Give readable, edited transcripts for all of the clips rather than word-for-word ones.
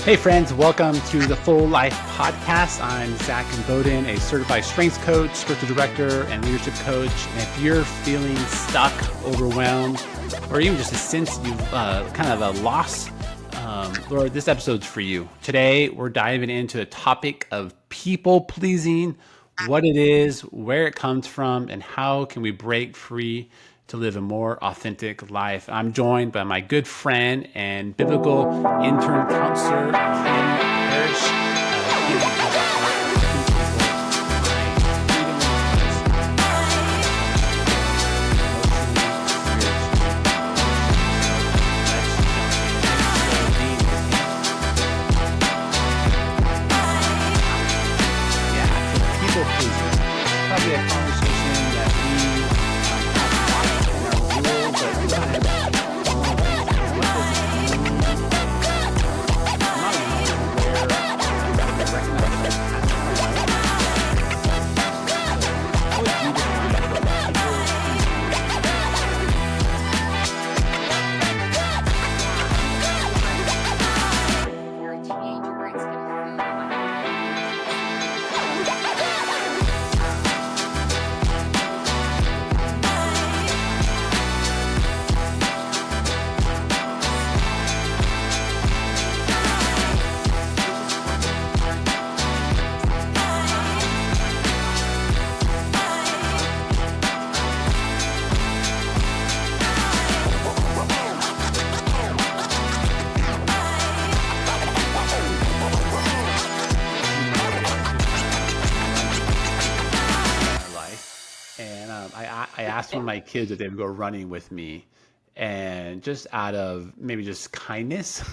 Hey friends, welcome to the Full Life Podcast. I'm Zach Imboden, a certified strengths coach, spiritual director, and leadership coach. And if you're feeling stuck, overwhelmed, or even just a sense you've kind of a loss, Lord, this episode's for you. Today, we're diving into a topic of people pleasing, what it is, where it comes from, and how can we break free to live a more authentic life. I'm joined by my good friend and biblical intern counselor, Kim Parrish. Kim has a heart of two people, mind, freedom, emotionally, spiritually. Let's jump in. So people pleasing. Probably a conversation that we I asked one of my kids if they would go running with me, and just out of maybe just kindness,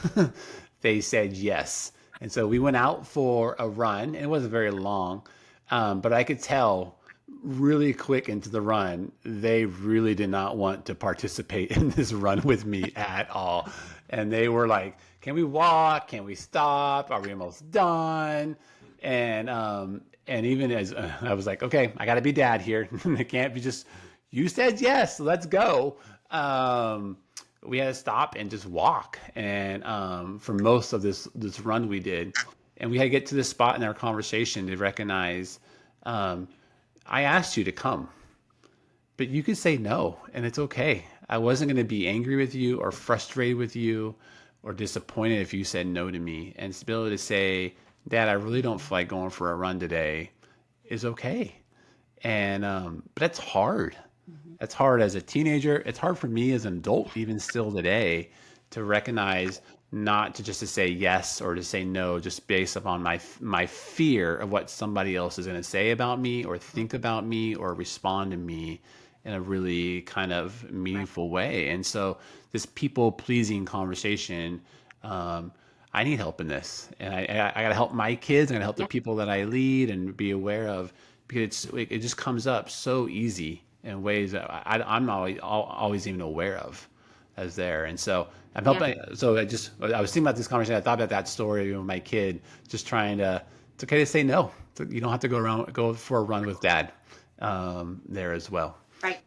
they said yes. And so we went out for a run, and it wasn't very long, but I could tell really quick into the run, they really did not want to participate in this run with me at all. And they were like, can we walk? Can we stop? Are we almost done? And even as I was like, okay, I got to be dad here. It can't be just, you said yes, let's go. We had to stop and just walk. And for most of this run we did, and we had to get to this spot in our conversation to recognize, I asked you to come, but you could say no, and it's okay. I wasn't going to be angry with you or frustrated with you or disappointed if you said no to me. And to be able to say, Dad, I really don't feel like going for a run today, is okay. And but that's hard. That's hard as a teenager. It's hard for me as an adult, even still today, to recognize not to just to say yes or to say no, just based upon my fear of what somebody else is going to say about me or think about me or respond to me in a really kind of meaningful way. And so this people pleasing conversation, I need help in this, and I got to help my kids. I got to help the people that I lead and be aware of, because it just comes up so easy in ways that I'm not always even aware of as there. And so I'm helping. So I was thinking about this conversation. I thought about that story of my kid just trying to. It's okay to say no. You don't have to go for a run with Dad there as well. Right.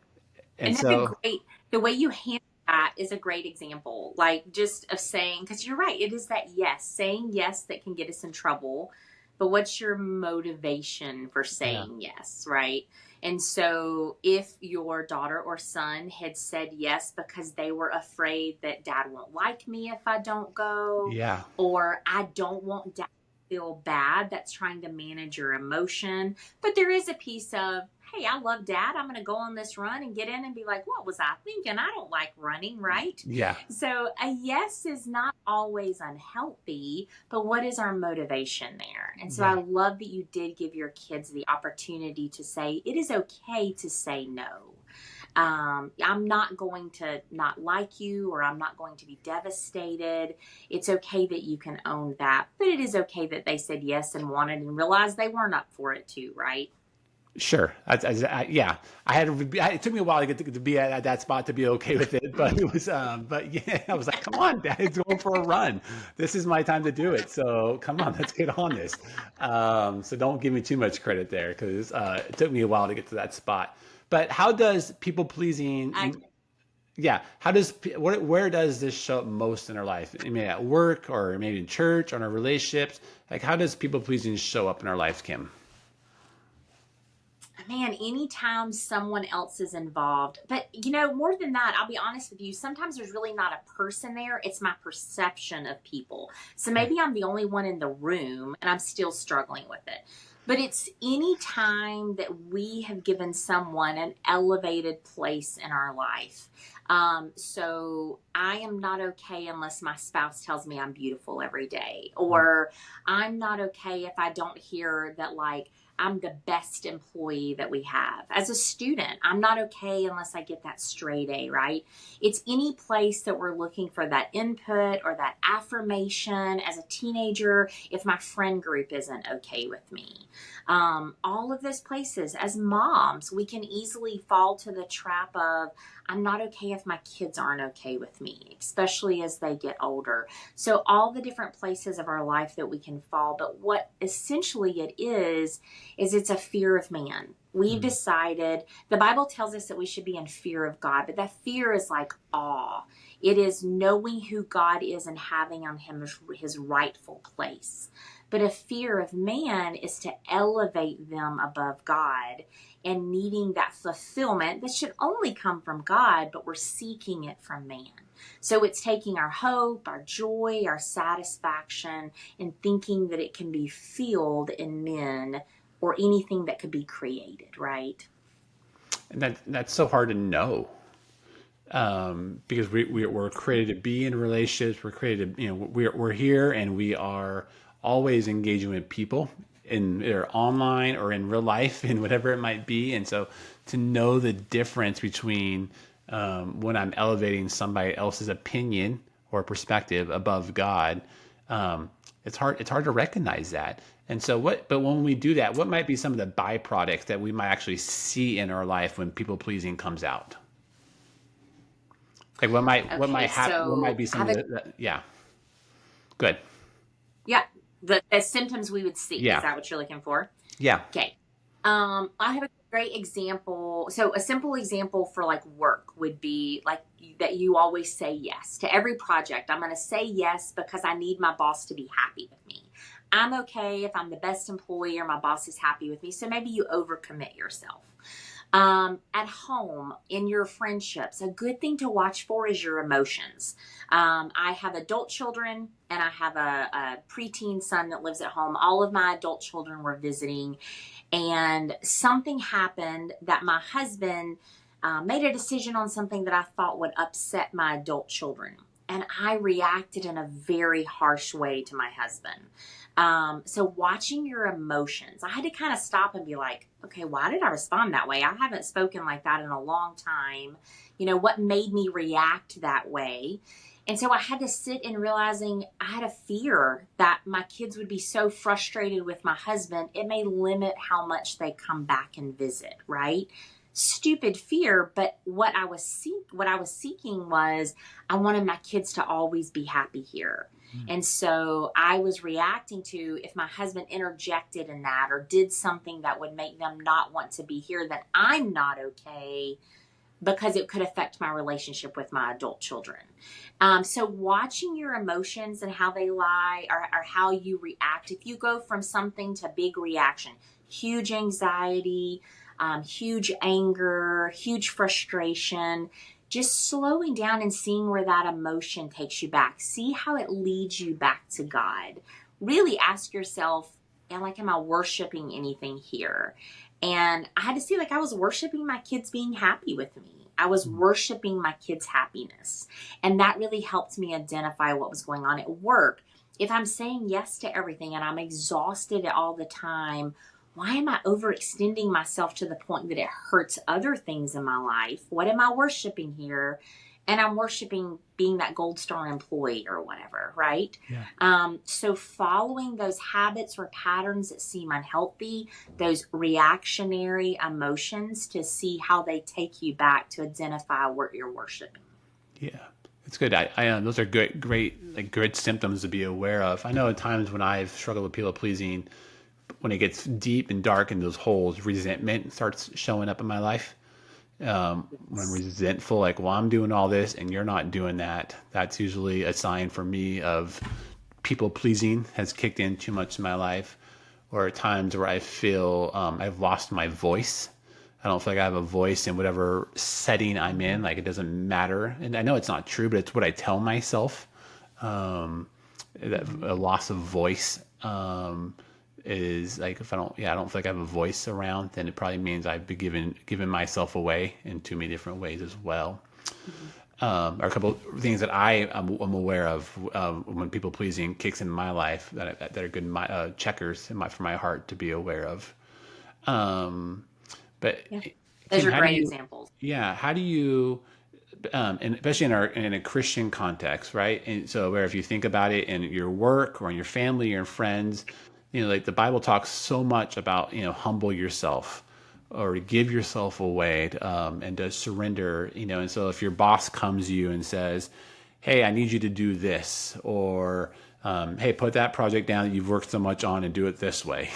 And that's so the way you handle that is a great example. Like, just of saying, because you're right, it is that saying yes that can get us in trouble. But what's your motivation for saying yes, right? And so if your daughter or son had said yes because they were afraid that Dad won't like me if I don't go, or I don't want Dad to feel bad, that's trying to manage your emotion. But there is a piece of, hey, I love Dad. I'm going to go on this run and get in and be like, what was I thinking? I don't like running, right? Yeah. So a yes is not always unhealthy, but what is our motivation there? And so I love that you did give your kids the opportunity to say, it is okay to say no. I'm not going to not like you, or I'm not going to be devastated. It's okay that you can own that, but it is okay that they said yes and wanted and realized they weren't up for it too, right? Sure. It took me a while to get to be at that spot to be okay with it, but it was, but yeah, I was like, come on, Dad's going for a run. This is my time to do it. So come on, let's get on this. So don't give me too much credit there, because it took me a while to get to that spot. But how does people pleasing yeah, how does where does this show up most in our life? Maybe at work, or maybe in church, or in our relationships. Like, how does people pleasing show up in our lives, Kim? Man, anytime someone else is involved. But, more than that, I'll be honest with you, sometimes there's really not a person there. It's my perception of people. So Okay. maybe I'm the only one in the room and I'm still struggling with it. But it's any time that we have given someone an elevated place in our life. So I am not okay unless my spouse tells me I'm beautiful every day, or I'm not okay if I don't hear that, like, I'm the best employee that we have. As a student, I'm not okay unless I get that straight A, right? It's any place that we're looking for that input or that affirmation. As a teenager, if my friend group isn't okay with me. All of those places. As moms, we can easily fall to the trap of, I'm not okay if my kids aren't okay with me, especially as they get older. So all the different places of our life that we can fall. But what essentially it is it's a fear of man. We've Mm. decided, the Bible tells us that we should be in fear of God, but that fear is like awe. It is knowing who God is and having on him his rightful place. But a fear of man is to elevate them above God and needing that fulfillment that should only come from God, but we're seeking it from man. So it's taking our hope, our joy, our satisfaction, and thinking that it can be filled in men or anything that could be created, right? And that's so hard to know, because we're created to be in relationships. We're created, we're here, and we are always engaging with people in either online or in real life and whatever it might be. And so to know the difference between, when I'm elevating somebody else's opinion or perspective above God, it's hard to recognize that. And so but when we do that, what might be some of the byproducts that we might actually see in our life when people pleasing comes out? Like, Okay, what might so be I some have of a, yeah, good. yeah, the symptoms we would see. Is Yeah. that what you're looking for? Yeah. Okay. I have a great example. So a simple example for like work would be like that you always say yes to every project. I'm going to say yes because I need my boss to be happy with me. I'm okay if I'm the best employee or my boss is happy with me. So maybe you overcommit yourself. At home, in your friendships, a good thing to watch for is your emotions. I have adult children and I have a preteen son that lives at home. All of my adult children were visiting, and something happened that my husband made a decision on something that I thought would upset my adult children. And I reacted in a very harsh way to my husband. So watching your emotions, I had to kind of stop and be like, okay, why did I respond that way? I haven't spoken like that in a long time. What made me react that way? And so I had to sit in realizing I had a fear that my kids would be so frustrated with my husband, it may limit how much they come back and visit, right? Stupid fear, but what I was seeking was I wanted my kids to always be happy here. And so I was reacting to if my husband interjected in that or did something that would make them not want to be here, that I'm not okay because it could affect my relationship with my adult children. So watching your emotions and how they lie, or how you react, if you go from something to big reaction, huge anxiety, huge anger, huge frustration, just slowing down and seeing where that emotion takes you back. See how it leads you back to God. Really ask yourself, am I worshiping anything here? And I had to see, like, I was worshiping my kids being happy with me. I was worshiping my kids' happiness. And that really helped me identify what was going on at work. If I'm saying yes to everything and I'm exhausted all the time, why am I overextending myself to the point that it hurts other things in my life? What am I worshiping here? And I'm worshiping being that gold star employee or whatever, right? Yeah. So following those habits or patterns that seem unhealthy, those reactionary emotions, to see how they take you back to identify what you're worshiping. Yeah, it's good. Those are great, like, good symptoms to be aware of. I know at times when I've struggled with people pleasing, when it gets deep and dark in those holes, resentment starts showing up in my life. When I'm resentful, like, well, I'm doing all this and you're not doing that, that's usually a sign for me of people pleasing has kicked in too much in my life, or at times where I feel I've lost my voice. I don't feel like I have a voice in whatever setting I'm in. Like, it doesn't matter. And I know it's not true, but it's what I tell myself. That a loss of voice is like, if I don't, yeah, I don't feel like I have a voice around, then it probably means I've been given myself away in too many different ways as well. Are a couple of things that I'm aware of when people pleasing kicks in my life that are good checkers for my heart to be aware of. But Yeah. Those Kim, are how do great you? examples. Yeah, how do you? And especially in a Christian context, right? And so, where if you think about it in your work or in your family or friends, like the Bible talks so much about, humble yourself or give yourself away, and to surrender, and so if your boss comes to you and says, hey, I need you to do this, or hey, put that project down that you've worked so much on and do it this way,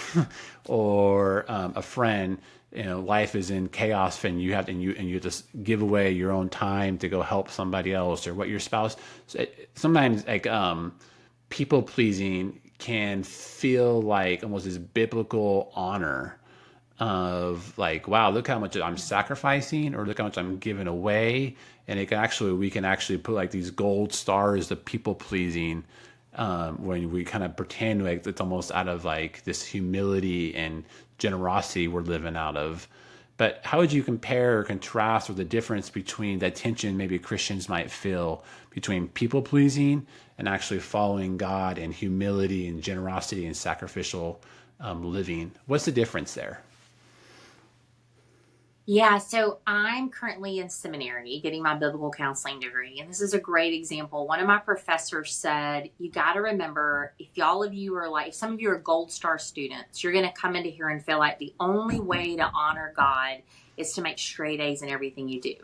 or a friend, life is in chaos and you just give away your own time to go help somebody else, or what your spouse. Sometimes, like, people pleasing can feel like almost this biblical honor of, like, wow, look how much I'm sacrificing, or look how much I'm giving away. And we can actually put like these gold stars of people pleasing, when we kind of pretend like it's almost out of like this humility and generosity we're living out of. But how would you compare or contrast, or the difference between that tension maybe Christians might feel between people pleasing and actually following God and humility and generosity and sacrificial living? What's the difference there? Yeah, so I'm currently in seminary getting my biblical counseling degree. And this is a great example. One of my professors said, you got to remember, if some of you are gold star students, you're going to come into here and feel like the only way to honor God is to make straight A's in everything you do.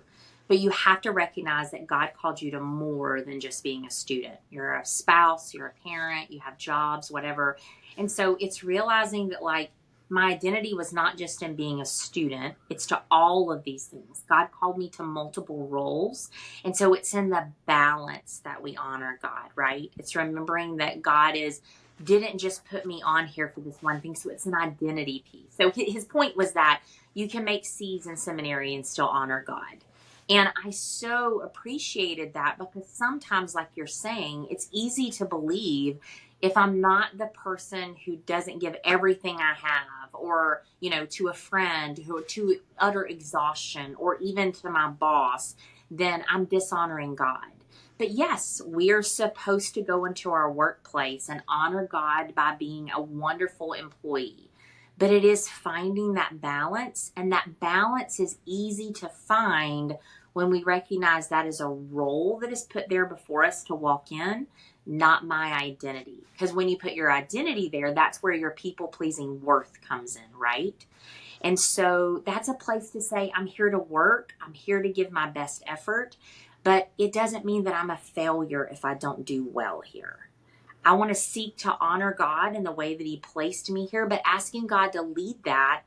But you have to recognize that God called you to more than just being a student. You're a spouse, you're a parent, you have jobs, whatever. And so it's realizing that, like, my identity was not just in being a student, it's to all of these things. God called me to multiple roles. And so it's in the balance that we honor God, right? It's remembering that didn't just put me on here for this one thing. So it's an identity piece. So his point was that you can make C's in seminary and still honor God. And I so appreciated that, because sometimes, like you're saying, it's easy to believe, if I'm not the person who doesn't give everything I have, or, to a friend who to utter exhaustion, or even to my boss, then I'm dishonoring God. But yes, we are supposed to go into our workplace and honor God by being a wonderful employee. But it is finding that balance, and that balance is easy to find when we recognize that is a role that is put there before us to walk in, not my identity. Because when you put your identity there, that's where your people pleasing worth comes in, right? And so that's a place to say, I'm here to work, I'm here to give my best effort, but it doesn't mean that I'm a failure if I don't do well here. I want to seek to honor God in the way that He placed me here, but asking God to lead that.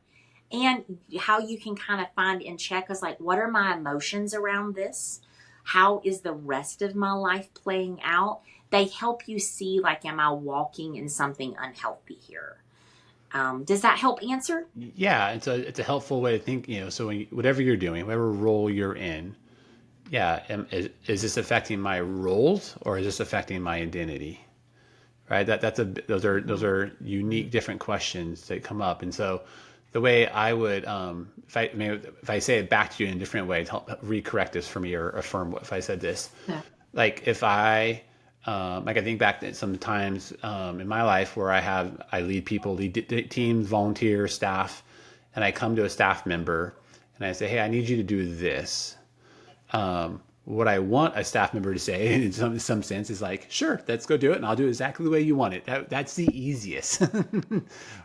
And how you can kind of find in check is, like, what are my emotions around this? How is the rest of my life playing out? They help you see, like, am I walking in something unhealthy here? Does that help answer? Yeah, it's a helpful way to think. So whatever you're doing, whatever role you're in, yeah, is this affecting my roles, or is this affecting my identity? Right. Those are unique, different questions that come up. And so the way I would, if I say it back to you in a different way to help recorrect this for me, or affirm if I said this, Yeah. like, if like, I think back to some times in my life where I lead people, teams, volunteer staff, and I come to a staff member and I say, hey, I need you to do this. What I want a staff member to say in some sense is like, sure, let's go do it. And I'll do it exactly the way you want it. That's the easiest.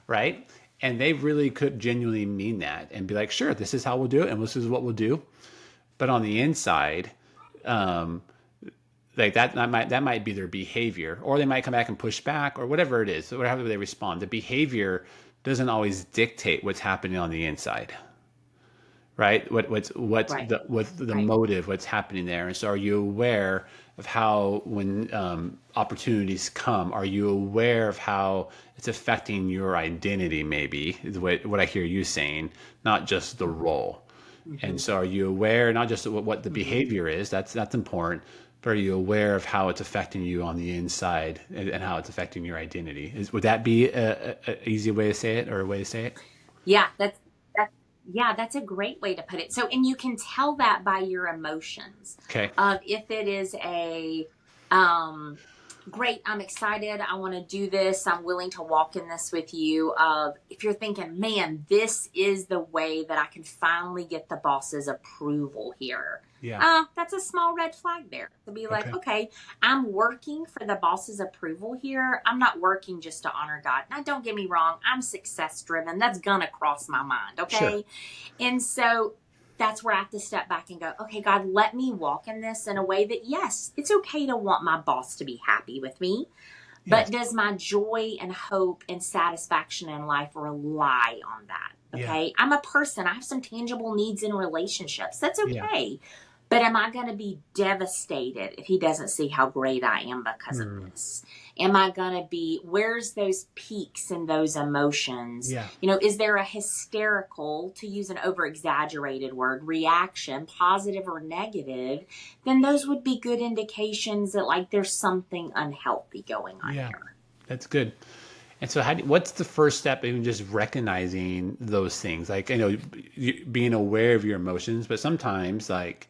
Right. And they really could genuinely mean that and be like, sure, this is how we'll do it. And this is what we'll do. But on the inside, like that might be their behavior, or they might come back and push back, or whatever it is, or however they respond. The behavior doesn't always dictate what's happening on the inside. right? Right. What's the Right. motive? What's happening there? And so, are you aware of how when opportunities come, are you aware of how it's affecting your identity? Maybe is what I hear you saying, not just the role. And Mm-hmm. so, are you aware not just of what the Mm-hmm. behavior is? That's important. But are you aware of how it's affecting you on the inside and how it's affecting your identity? Would that be a easy way to say it or a way to say it? Yeah, that's yeah, that's a great way to put it. So, and you can tell that by your emotions. Okay. Of if it is a um great, I'm excited, I want to do this, I'm willing to walk in this with you. Of if you're thinking, man, this is the way that I can finally get the boss's approval here. Yeah. That's a small red flag there to be like, Okay. okay, I'm working for the boss's approval here. I'm not working just to honor God. Now, don't get me wrong, I'm success driven. That's gonna cross my mind, Sure. okay? And so that's where I have to step back and go, okay, God, let me walk in this in a way that, yes, it's okay to want my boss to be happy with me, Yes. but does my joy and hope and satisfaction in life rely on that? Yeah. Okay. I'm a person, I have some tangible needs in relationships. That's Yeah. okay. But am I going to be devastated if he doesn't see how great I am because of Hmm. this? Am I going to be, where's those peaks and those emotions? Yeah. You know, is there a hysterical, to use an over exaggerated word, reaction, positive or negative? Then those would be good indications that, like, there's something unhealthy going on Yeah. here. That's good. And so, what's the first step in just recognizing those things? Like, being aware of your emotions, but sometimes, like,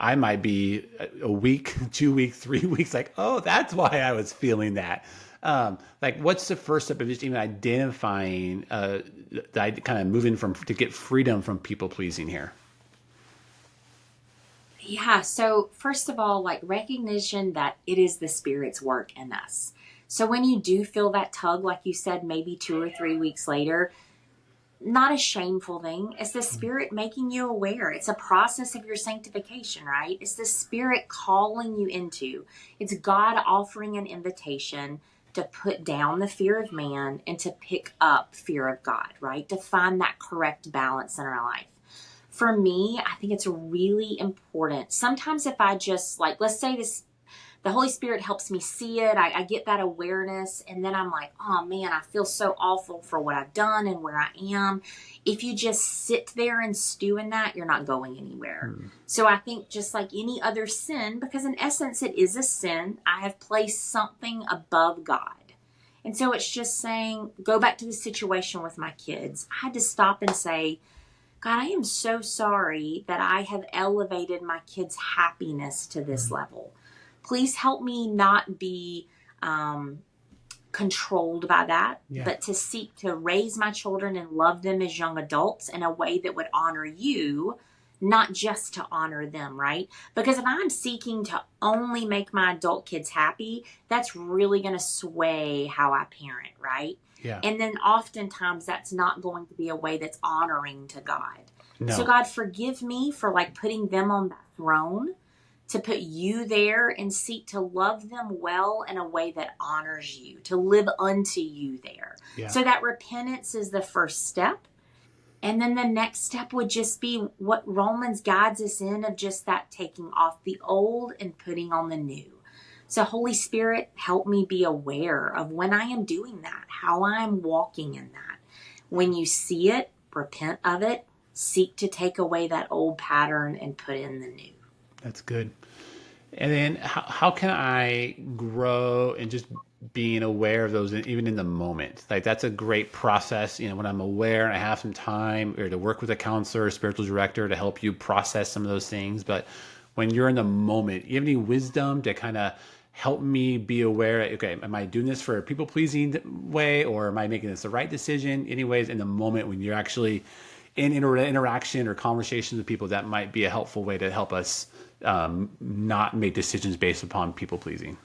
I might be a week, 2 weeks, 3 weeks, like, oh, that's why I was feeling that. Like, what's the first step of just even identifying, kind of moving to get freedom from people pleasing here? Yeah. So, first of all, like recognition that it is the Spirit's work in us. So, when you do feel that tug, like you said, maybe 2 or 3 weeks later, not a shameful thing. It's the Spirit making you aware. It's a process of your sanctification, right? It's the Spirit calling you into. It's God offering an invitation to put down the fear of man and to pick up fear of God, right? To find that correct balance in our life. For me, I think it's really important. Sometimes if I just like, let's say this, the Holy Spirit helps me see it. I get that awareness. And then I'm like, oh man, I feel so awful for what I've done and where I am. If you just sit there and stew in that, you're not going anywhere. Hmm. So I think just like any other sin, because in essence it is a sin, I have placed something above God. And so it's just saying, go back to the situation with my kids. I had to stop and say, God, I am so sorry that I have elevated my kids' happiness to this Hmm. level. Please help me not be um, controlled by that, Yeah. but to seek to raise my children and love them as young adults in a way that would honor you, not just to honor them, right? Because if I'm seeking to only make my adult kids happy, that's really going to sway how I parent, right? Yeah. And then oftentimes that's not going to be a way that's honoring to God. So, No. God, forgive me for like putting them on that throne, to put you there and seek to love them well in a way that honors you, to live unto you there. Yeah. So that repentance is the first step. And then the next step would just be what Romans guides us in, of just that taking off the old and putting on the new. So Holy Spirit, help me be aware of when I am doing that, how I am walking in that. When you see it, repent of it, seek to take away that old pattern and put in the new. That's good. And then how can I grow and just being aware of those even in the moment? Like, that's a great process. When I'm aware and I have some time or to work with a counselor or spiritual director to help you process some of those things. But when you're in the moment, you have any wisdom to kind of help me be aware, okay, am I doing this for a people pleasing way, or am I making this the right decision? Anyways, in the moment when you're actually in interaction or conversations with people, that might be a helpful way to help us not make decisions based upon people pleasing.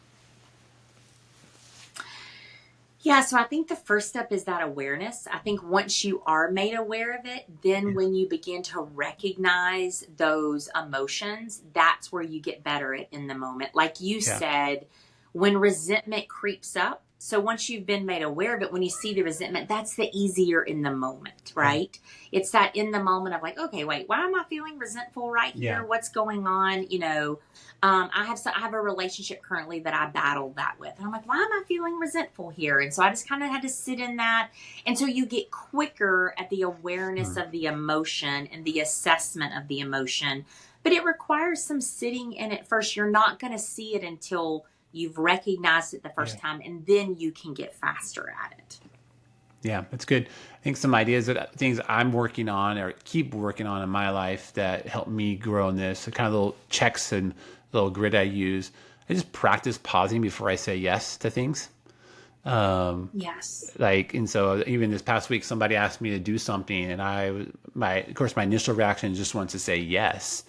Yeah, so I think the first step is that awareness. I think once you are made aware of it, then when you begin to recognize those emotions, that's where you get better at in the moment. Like you Yeah. said, when resentment creeps up, So once you've been made aware of it, when you see the resentment, that's the easier in the moment, right? It's that in the moment of like, okay, wait, why am I feeling resentful right Yeah. here? What's going on? I have a relationship currently that I battled that with. And I'm like, why am I feeling resentful here? And so I just kind of had to sit in that. And so you get quicker at the awareness of the emotion and the assessment of the emotion. But it requires some sitting in it first. You're not going to see it until you've recognized it the first time, and then you can get faster at it. Yeah, that's good. I think some ideas that things I'm working on or keep working on in my life that help me grow in this, the kind of little checks and little grid I use. I just practice pausing before I say yes to things. Yes. And so even this past week, somebody asked me to do something, and of course, my initial reaction just wants to say yes,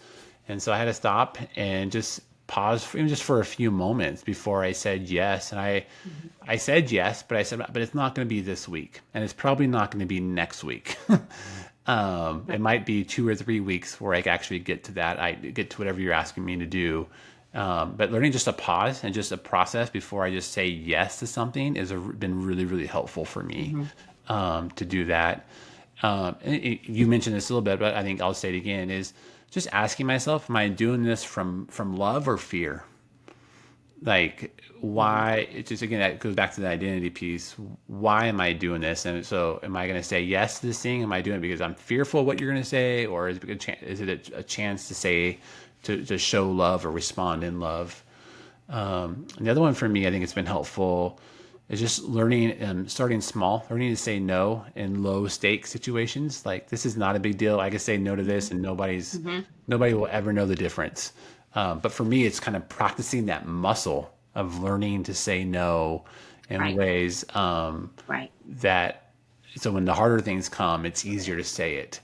and so I had to stop and just pause even just for a few moments before I said yes. And I said yes, but but it's not going to be this week, and it's probably not going to be next week. It might be 2 or 3 weeks where I actually get to that. I get to whatever you're asking me to do. But learning just to pause and just a process before I just say yes to something has been really, really helpful for me to do that. You mentioned this a little bit, but I think I'll say it again, is just asking myself, am I doing this from love or fear? Like, why? It's just, again, that goes back to the identity piece. Why am I doing this? And so am I going to say yes to this thing? Am I doing it because I'm fearful of what you're going to say? Or is it a chance to say, to show love or respond in love? And the other one for me, I think it's been helpful, is just learning and starting small, learning to say no in low stake situations. Like, this is not a big deal. I can say no to this and nobody will ever know the difference. But for me, it's kind of practicing that muscle of learning to say no in ways that, so when the harder things come, it's easier to say it.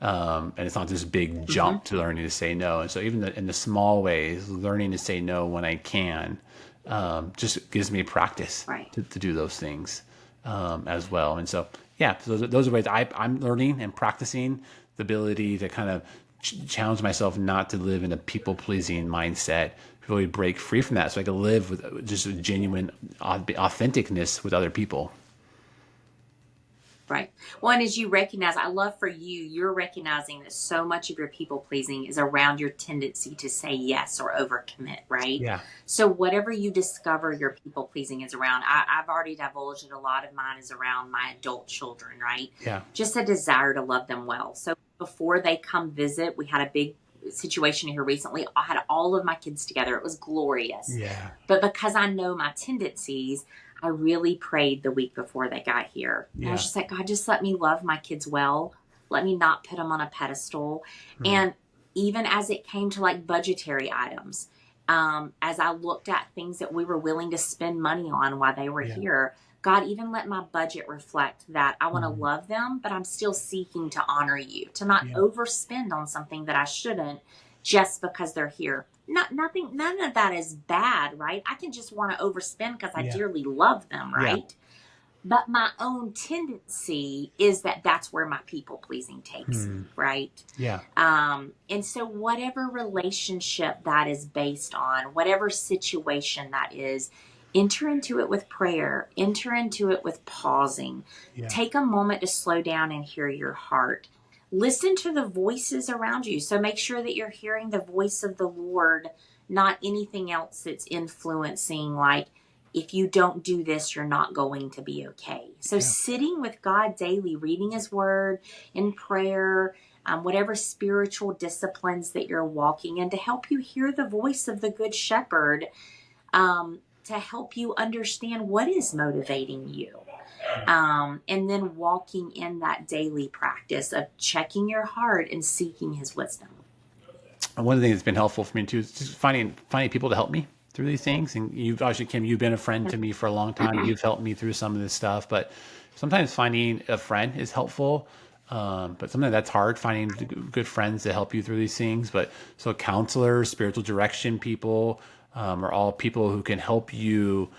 And it's not this big jump to learning to say no. And so even in the small ways, learning to say no when I can, just gives me practice to do those things as well. And so, yeah, so those are ways I'm learning and practicing the ability to kind of challenge myself not to live in a people-pleasing mindset, really break free from that so I can live with just a genuine authenticness with other people. Right. Well, and as you recognize, I love for you, you're recognizing that so much of your people pleasing is around your tendency to say yes or overcommit, right? Yeah. So whatever you discover your people pleasing is around, I've already divulged it. A lot of mine is around my adult children, right? Yeah. Just a desire to love them well. So before they come visit, we had a big situation here recently. I had all of my kids together. It was glorious. Yeah. But because I know my tendencies, I really prayed the week before they got here. And I was just like, God, just let me love my kids well. Let me not put them on a pedestal. And even as it came to like budgetary items, as I looked at things that we were willing to spend money on while they were here, God, even let my budget reflect that I want to love them, but I'm still seeking to honor you, to not overspend on something that I shouldn't just because they're here. None of that is bad, right? I can just want to overspend because I dearly love them, right? But my own tendency is that that's where my people pleasing takes me, right? Yeah. And so whatever relationship that is based on, whatever situation that is, enter into it with prayer, enter into it with pausing. Take a moment to slow down and hear your heart. Listen to the voices around you. So make sure that you're hearing the voice of the Lord, not anything else that's influencing, like, if you don't do this, you're not going to be okay. So sitting with God daily, reading his word in prayer, whatever spiritual disciplines that you're walking in, to help you hear the voice of the good shepherd, to help you understand what is motivating you. And then walking in that daily practice of checking your heart and seeking his wisdom. And one of the things that's been helpful for me too is just finding people to help me through these things. And you've obviously, Kim, you've been a friend to me for a long time. You've helped me through some of this stuff, but sometimes finding a friend is helpful. But sometimes that's hard, finding good friends to help you through these things. But so counselors, spiritual direction people, are all people who can help you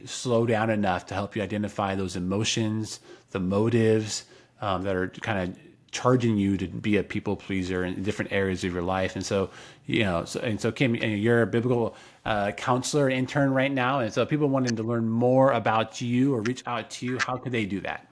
slow down enough to help you identify those emotions, the motives that are kind of charging you to be a people pleaser in different areas of your life. And so, so Kim, you're a biblical counselor intern right now. And so people wanting to learn more about you or reach out to you, how could they do that?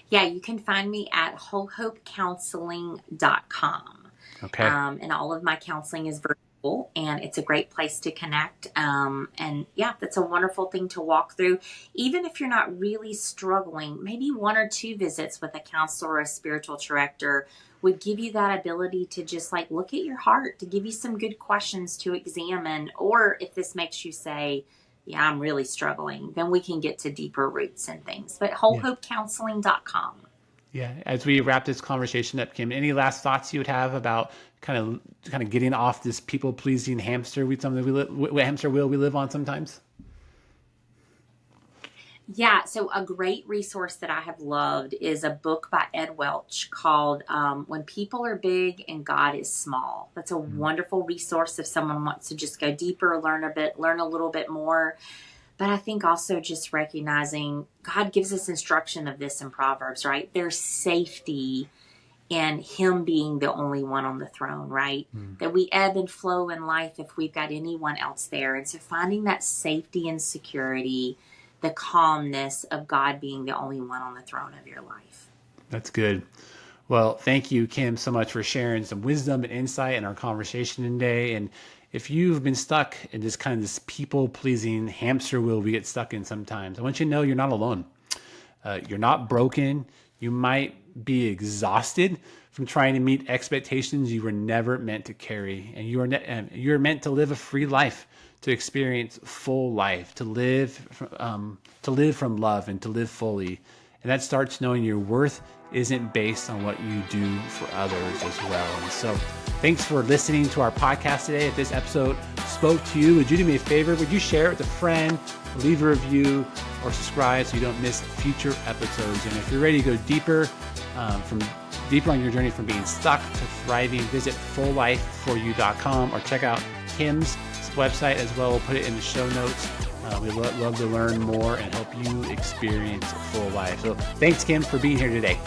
Yeah, you can find me at wholehopecounseling.com. Okay. And all of my counseling is virtual, and it's a great place to connect. And yeah, that's a wonderful thing to walk through. Even if you're not really struggling, maybe 1 or 2 visits with a counselor or a spiritual director would give you that ability to just like look at your heart, to give you some good questions to examine. Or if this makes you say, yeah, I'm really struggling, then we can get to deeper roots and things. But wholehopecounseling.com. Yeah. As we wrap this conversation up, Kim, any last thoughts you would have about kind of getting off this people pleasing hamster hamster wheel we live on sometimes? Yeah, so a great resource that I have loved is a book by Ed Welch called When People Are Big and God is Small. That's a wonderful resource if someone wants to just go deeper, learn a little bit more. But I think also just recognizing God gives us instruction of this in Proverbs, right? There's safety in Him being the only one on the throne, right? That we ebb and flow in life if we've got anyone else there. And so finding that safety and security, the calmness of God being the only one on the throne of your life. That's good. Well, thank you, Kim, so much for sharing some wisdom and insight in our conversation today. And if you've been stuck in this people-pleasing hamster wheel we get stuck in sometimes, I want you to know you're not alone. You're not broken. You might be exhausted from trying to meet expectations you were never meant to carry. And you're meant to live a free life, to experience full life, to live from love and to live fully. And that starts knowing your worth isn't based on what you do for others as well. And so thanks for listening to our podcast today. If this episode spoke to you, would you do me a favor? Would you share it with a friend, leave a review, or subscribe so you don't miss future episodes? And if you're ready to go deeper on your journey from being stuck to thriving, visit fulllifeforyou.com or check out Kim's website as well. We'll put it in the show notes. We'd love to learn more and help you experience full life. So thanks, Kim, for being here today.